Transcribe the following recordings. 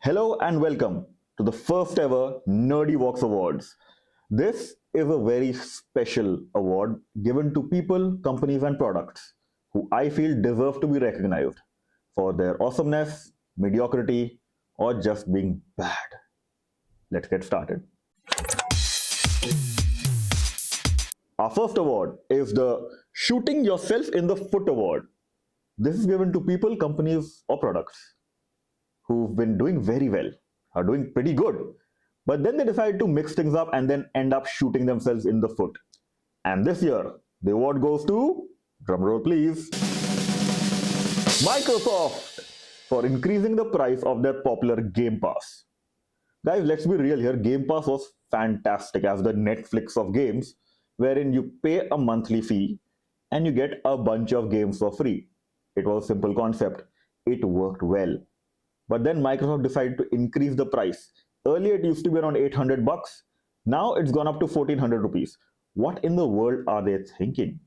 Hello and welcome to the first ever Nerdivox Awards. This is a very special award given to people, companies, and products who I feel deserve to be recognized for their awesomeness, mediocrity, or just being bad. Let's get started. Our first award is the Shooting Yourself in the Foot Award. This is given to people, companies, or products who've been doing very well, are doing pretty good, but then they decide to mix things up and then end up shooting themselves in the foot. And this year, the award goes to, drumroll please, Microsoft for increasing the price of their popular Game Pass. Guys, let's be real here. Game Pass was fantastic as the Netflix of games, wherein you pay a monthly fee and you get a bunch of games for free. It was a simple concept. It worked well. But then Microsoft decided to increase the price. Earlier it used to be around 800 bucks. Now it's gone up to 1400 rupees. What in the world are they thinking?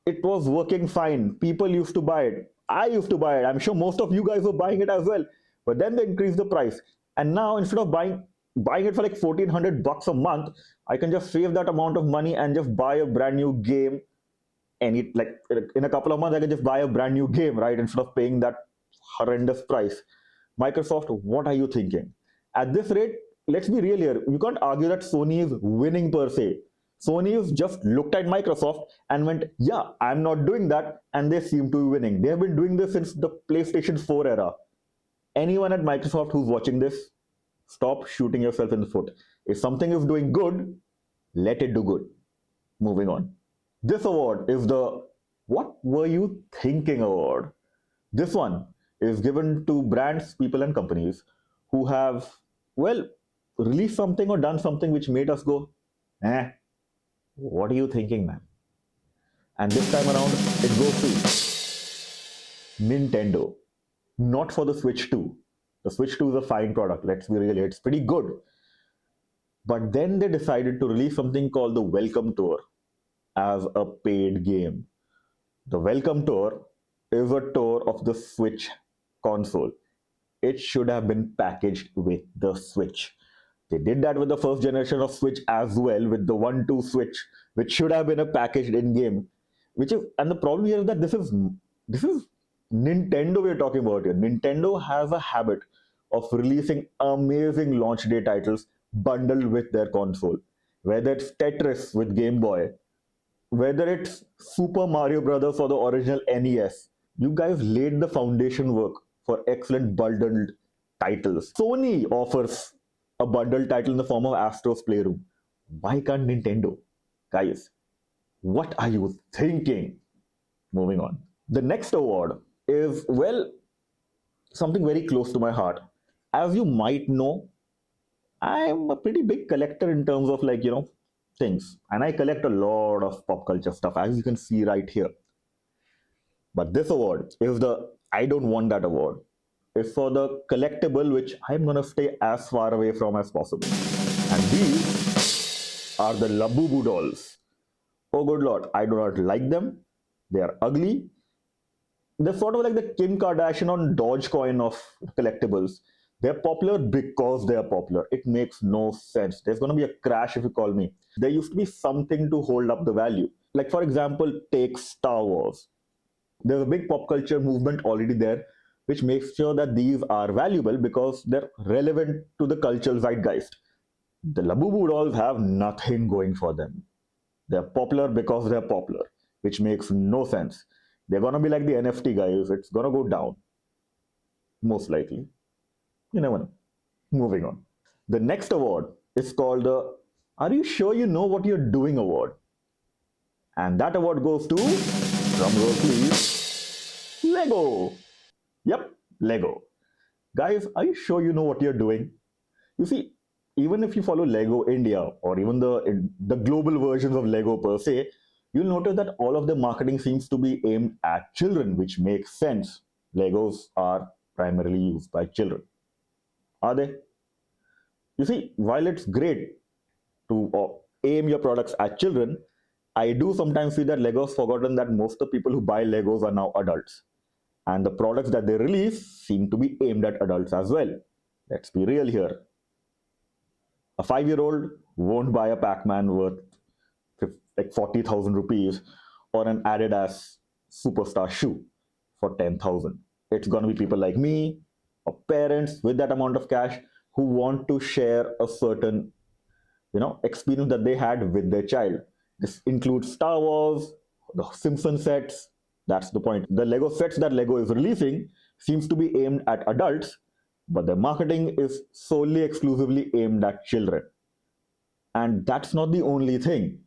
It was working fine. People used to buy it. I used to buy it. I'm sure most of you guys were buying it as well. But then they increased the price. And now instead of buying it for like 1400 bucks a month, I can just save that amount of money and just buy a brand new game. And in a couple of months, I can just buy a brand new game, right? Instead of paying that horrendous price. Microsoft, what are you thinking? At this rate, let's be real here. You can't argue that Sony is winning per se. Sony has just looked at Microsoft and went, yeah, I'm not doing that. And they seem to be winning. They have been doing this since the PlayStation 4 era. Anyone at Microsoft who's watching this, stop shooting yourself in the foot. If something is doing good, let it do good. Moving on. This award is the What Were You Thinking award. This one is given to brands, people, and companies who have, well, released something or done something which made us go, what are you thinking, man? And this time around, it goes to Nintendo. Not for the Switch 2. The Switch 2 is a fine product, let's be real, it's pretty good. But then they decided to release something called the Welcome Tour as a paid game. The Welcome Tour is a tour of the Switch console. It should have been packaged with the Switch. They did that with the first generation of Switch as well, with the 1-2 Switch, which should have been a packaged in-game. And the problem here is that this is Nintendo we're talking about here. Nintendo has a habit of releasing amazing launch day titles bundled with their console. Whether it's Tetris with Game Boy, whether it's Super Mario Brothers for the original NES, you guys laid the foundation work for excellent bundled titles. Sony offers a bundled title in the form of Astro's Playroom. Why can't Nintendo? Guys, what are you thinking? Moving on. The next award is, well, something very close to my heart. As you might know, I'm a pretty big collector in terms of things. And I collect a lot of pop culture stuff, as you can see right here. But this award is the I don't want that award. It's for the collectible which I'm going to stay as far away from as possible. And these are the Labubu dolls. Oh good lord, I do not like them. They are ugly. They're sort of like the Kim Kardashian on Dogecoin of collectibles. They're popular because they are popular. It makes no sense. There's going to be a crash if you call me. There used to be something to hold up the value. Like for example, take Star Wars. There's a big pop culture movement already there, which makes sure that these are valuable because they're relevant to the cultural zeitgeist. The Labubu dolls have nothing going for them. They're popular because they're popular, which makes no sense. They're going to be like the NFT guys. It's going to go down. Most likely. You never know. Moving on. The next award is called the Are You Sure You Know What You're Doing award. And that award goes to, drumroll please, Lego. Yep, Lego. Guys, are you sure you know what you're doing? You see, even if you follow Lego India or even the global versions of Lego per se, you'll notice that all of the marketing seems to be aimed at children, which makes sense. Legos are primarily used by children. Are they? You see, while it's great to aim your products at children, I do sometimes see that Lego's forgotten that most of the people who buy Legos are now adults. And the products that they release seem to be aimed at adults as well. Let's be real here. A 5-year-old won't buy a Pac-Man worth like 40,000 rupees or an Adidas superstar shoe for 10,000. It's going to be people like me or parents with that amount of cash who want to share a certain experience that they had with their child. This includes Star Wars, the Simpson sets. That's the point. The Lego sets that Lego is releasing seems to be aimed at adults, but their marketing is solely exclusively aimed at children. And that's not the only thing.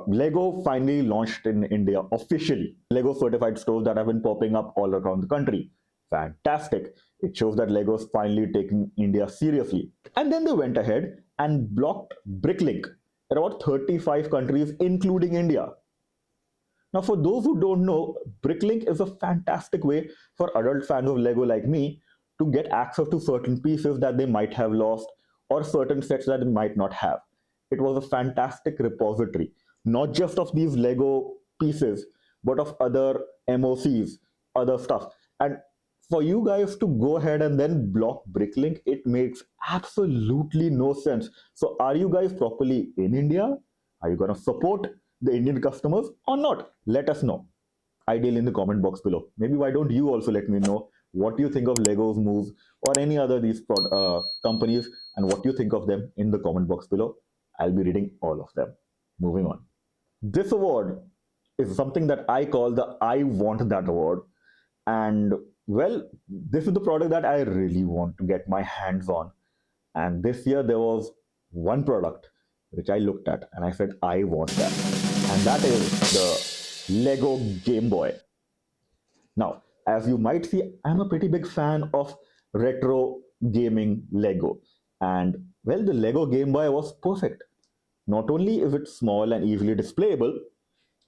Lego finally launched in India officially. Lego certified stores that have been popping up all around the country. Fantastic. It shows that Lego's finally taking India seriously. And then they went ahead and blocked Bricklink in about 35 countries, including India. Now, for those who don't know, Bricklink is a fantastic way for adult fans of Lego like me to get access to certain pieces that they might have lost or certain sets that they might not have. It was a fantastic repository, not just of these Lego pieces, but of other MOCs, other stuff. And for you guys to go ahead and then block Bricklink, it makes absolutely no sense. So, are you guys properly in India? Are you going to support the Indian customers or not? Let us know. Ideally in the comment box below. Maybe why don't you also let me know what you think of Lego's moves or any other these companies, and what you think of them in the comment box below. I'll be reading all of them. Moving on. This award is something that I call the I Want That award. And well, this is the product that I really want to get my hands on. And this year there was one product which I looked at and I said, I want that. And that is the Lego Game Boy. Now, as you might see, I'm a pretty big fan of retro gaming Lego. And well, the Lego Game Boy was perfect. Not only is it small and easily displayable,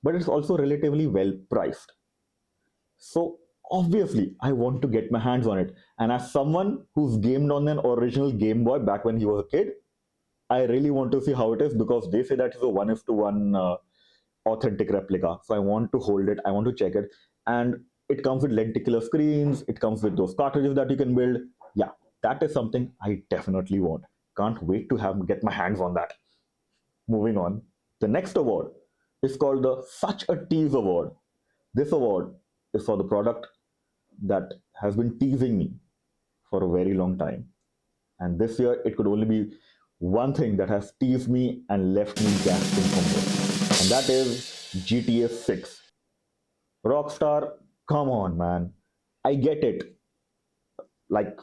but it's also relatively well priced. So obviously, I want to get my hands on it. And as someone who's gamed on an original Game Boy back when he was a kid, I really want to see how it is, because they say that it's a 1:1 authentic replica. So I want to hold it, I want to check it. And it comes with lenticular screens, it comes with those cartridges that you can build. Yeah, that is something I definitely want. Can't wait to get my hands on that. Moving on. The next award is called the Such a Tease Award. This award is for the product that has been teasing me for a very long time. And this year, it could only be one thing that has teased me and left me gasping for more. And that is GTA 6. Rockstar, come on, man. I get it. Like,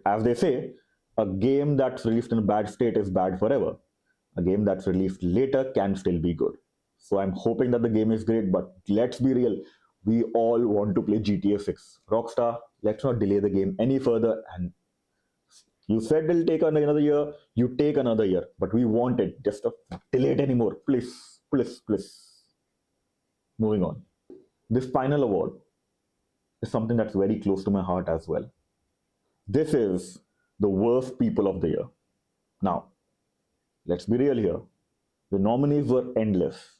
as they say, a game that's released in a bad state is bad forever. A game that's released later can still be good. So I'm hoping that the game is great, but let's be real. We all want to play GTA 6. Rockstar, let's not delay the game any further. And you said it'll take another year, you take another year. But we want it. Just don't delay it anymore. Please, please, please. Moving on. This final award is something that's very close to my heart as well. This is the worst people of the year. Now, let's be real here. The nominees were endless.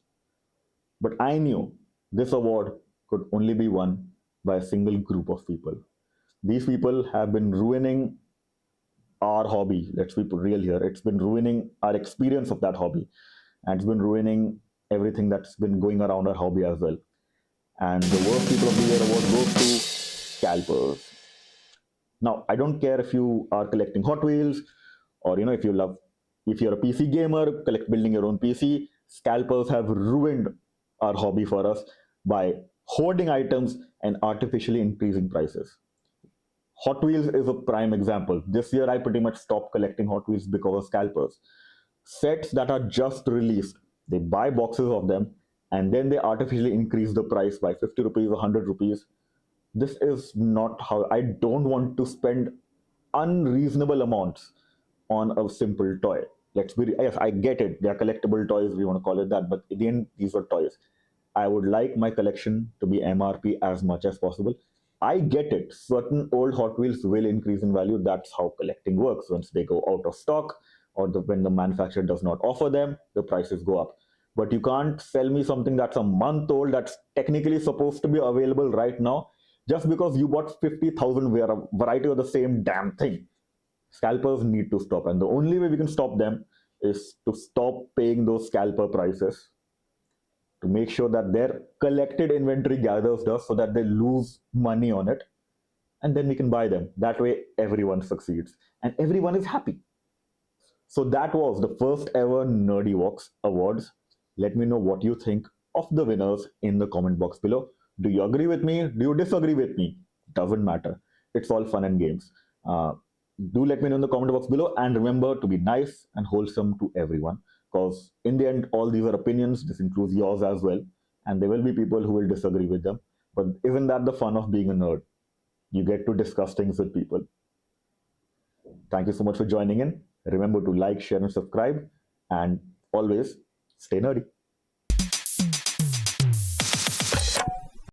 But I knew this award could only be won by a single group of people. These people have been ruining our hobby. Let's be real here. It's been ruining our experience of that hobby. And it's been ruining everything that's been going around our hobby as well. And the worst people of the year award goes to scalpers. Now, I don't care if you are collecting Hot Wheels, or if you're a PC gamer, building your own PC. Scalpers have ruined our hobby for us by hoarding items and artificially increasing prices. Hot Wheels is a prime example. This year, I pretty much stopped collecting Hot Wheels because of scalpers. Sets that are just released, they buy boxes of them, and then they artificially increase the price by 50 rupees, 100 rupees. This is not how I don't want to spend unreasonable amounts on a simple toy. Yes, I get it. They are collectible toys, we want to call it that, but in the end, these are toys. I would like my collection to be MRP as much as possible. I get it. Certain old Hot Wheels will increase in value. That's how collecting works. Once they go out of stock, or when the manufacturer does not offer them, the prices go up. But you can't sell me something that's a month old, that's technically supposed to be available right now, just because you bought 50,000 variety of the same damn thing. Scalpers need to stop, and the only way we can stop them is to stop paying those scalper prices, to make sure that their collected inventory gathers dust so that they lose money on it, and then we can buy them. That way everyone succeeds and everyone is happy. So that was the first ever Nerdivox Awards. Let me know what you think of the winners in the comment box below. Do you agree with me? Do you disagree with me? Doesn't matter. It's all fun and games. Uh, do let me know in the comment box below, and remember to be nice and wholesome to everyone, because in the end, all these are opinions. This includes yours as well, and there will be people who will disagree with them. But isn't that the fun of being a nerd? You get to discuss things with people. Thank you so much for joining in. Remember to like, share, and subscribe, and always stay nerdy.